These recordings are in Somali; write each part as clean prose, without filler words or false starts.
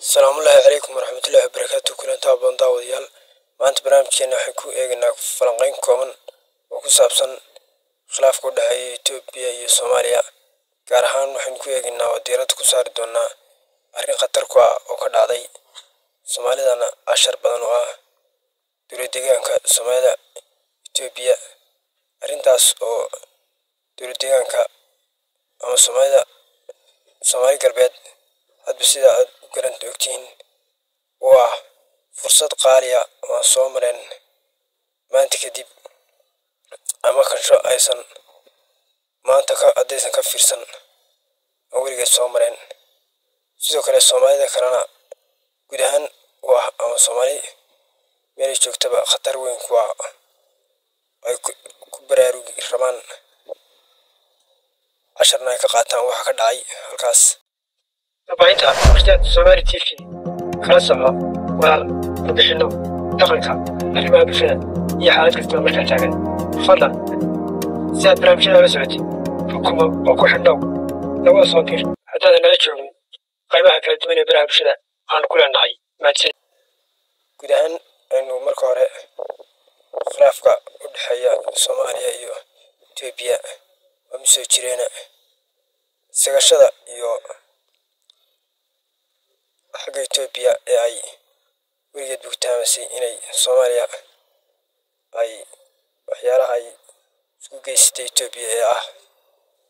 السلام الله عليكم ورحمة الله وبركاته. كلنا تابعون داوديال maanta barnaamijkeena waxaan ku eegaynaa falanqayn kooban oo ku saabsan khilaafka u dhexeeya Itoobiya iyo Soomaaliya. gaar ahaan waxaan ku eegaynaa oo diiradda ku saari doonaa arrin khatar ku ah oo ka dhacday Soomaalidana cashar badan oo ah dowlad-deegaanka Soomaalida Itoobiya. arrintaas oo dowlad-deegaanka ama Soomaali galbeed hadba sida aad u garanta ogtihiin waa fursad qaali ah oo aan soo mareen maanta kadib ama kansho aysan maanta haddaysan ka fiirsan oo weligeed soo mareen. sidoo kale Soomaalida kalena guud ahaan waa ama Soomaali meel joogtaba khatar weyn ku ah ay ku baraarugi rabaan casharna ay ka qaataan waxa ka dhacay halkaas. tabaynta warshad Somali TV kala soco walaal warbixino dhaqanka arrimaha bulshada iyo xaalad kasta oo markaa taagan. fadlan si aad barnaamijyada la socotid xukumo oo ku xidhnow laguna soo dir haddaadan nala joogin qaybaha kala duwan ee baraha bulshada aan ku leenahay. mahadsan. guud ahaan aynu marka hore khilaafka u dhexeeya Soomaaliya iyo Itoobiya waa mid soo jireena sagashada iyo xagga Itoobiya ee ay weligeed bugtaamisay inay Soomaaliya ay waxyaalaha ay isku geysatay Itoobiya ee ah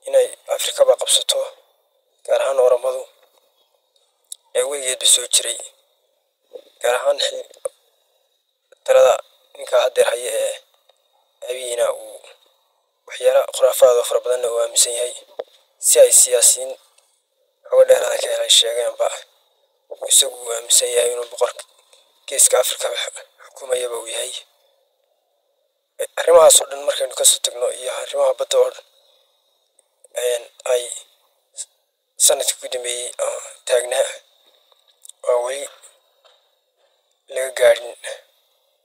inay Afrikaba qabsato gaar ahaan Oromadu ee weligeedba soo jiray. gaar ahaan talada ninka haddeer haya ee abiina uu waxyaala khuraafaad oo fara badanna uu aaminsan yahay si ay siyaasiyiin xogo dheeraada ka helay sheegeenba isagu uu aaminsan yahay inuu boqorka geeska Afrika xukumayaba uu yahay. arrimahaas oo dhan markaynu kasoo tagno iyo arrimaha badda oo ay sanadkii ku dambeeyey taagnaa oo weli laga gaadhin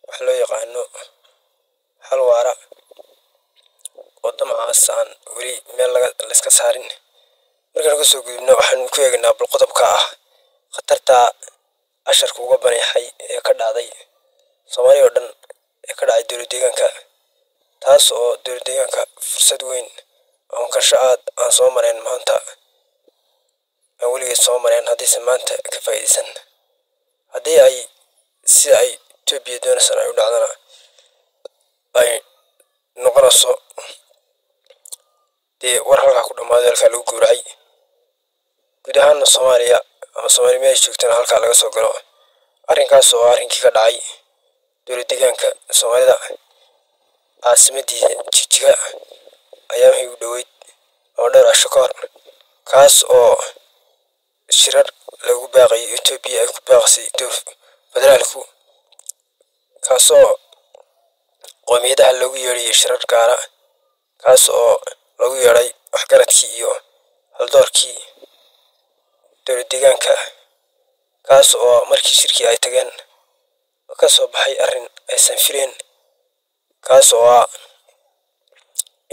wax loo yaqaano hal waara oo damacaas aan weli meel layska saarin. markaynu kasoo gudubno waxaan ku eegaynaa bal qodobka ah khatarta casharka uga baneexay ee ka dhacday Soomaaliya oo dhan ee ka dhacay dowlad-deegaanka, taas oo dowlad-deegaanka fursad weyn oo kansho aan soo mareen maanta aan weligeed soo mareen haddaysan maanta ka faa'iidaysan. haddii ay sida ay Itoobiya doonaysan ay u dhacdana ay noqonayso dee war halkaa ku dhammaaday halkaa lagu gowracay. guud ahaanna Soomaaliya ama Soomaali meel joogtana halkaa laga soo galo. arrinkaas oo arrinkii ka dhacay dowlad-deegaanka Soomaalida caasimaddiisa Jigjiga ayaamihii u dhoweyd oo dhowr casho ka hor, kaas oo shirar lagu baaqayay Itoobiya ay ku baaqsay federaalku, kaasoo qoomiyadaha loogu yeedhayay shirar gaara, kaas oo lagu yeedhay waxgaradkii iyo haldoorkii dowlad-deegaanka, kaas oo markii shirkii ay tageen ka soo baxay arrin aysan fileen, kaas oo ah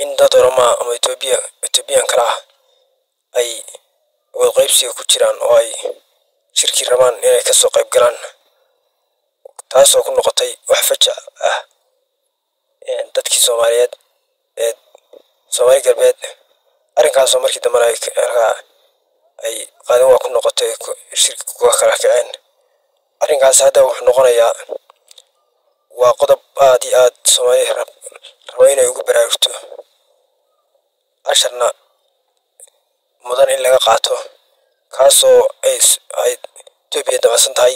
in dad Oromo ama Itoobiyaan kala ah ay wada qaybsiga ku jiraan oo ay shirkii rabaan inay kasoo qayb galaan, taasoo ku noqotay wax fajac ah dadkii Soomaaliyeed ee Soomaali galbeed. arrinkaasoo markii dambena ay qaadan waa ku noqotay shirki kuwa kala kaceen. arrinkaas hadda wuxuu noqonayaa waa qodob aad iyo aad Soomaali rabo inay ugu baraarugto casharna mudan in laga qaato, kaasoo ay Itoobiya damacsan tahay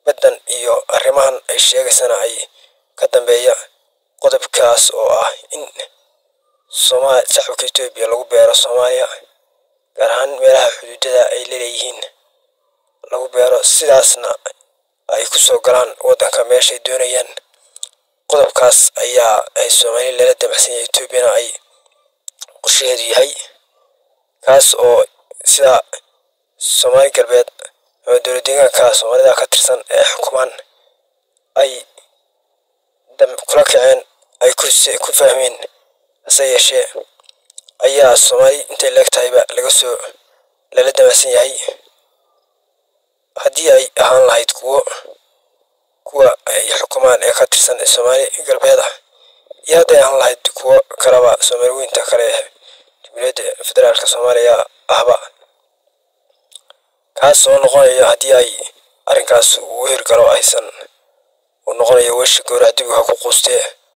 baddan iyo arrimahan ay sheegaysana ay ka dambeeya qodobkaas oo ah in shacabka Itoobiya lagu beero Soomaaliya, gaar ahaan meelaha xuduudada ay leeyihiin lagu beero, sidaasna ay ku soo galaan waddanka meeshay doonayaan. qodobkaas ayaa ay Soomaali lala damacsan yahay Itoobiyana ay qorsheedu yahay, kaas oo sida Soomaali galbeed oo dowlad-deegaanka Soomaalida ka tirsan ee xukumaan ay kula kaceen ay ku fahmeen. hase yeeshee ayaa Soomaali intay leegtahayba lala damacsan yahay. haddii ay ahaan lahayd kuwa ay xukumaan ee ka tirsan Soomaali galbeed iyo hadday ahaan lahayd kuwa kalaba Soomaali weynta kale Jamhuuriyadda Federaalka Soomaaliya ahba kaas oo noqonaya haddii ay arrinkaas uu hirgalo aysan uu noqonayo weesh gowrac dib ku quustay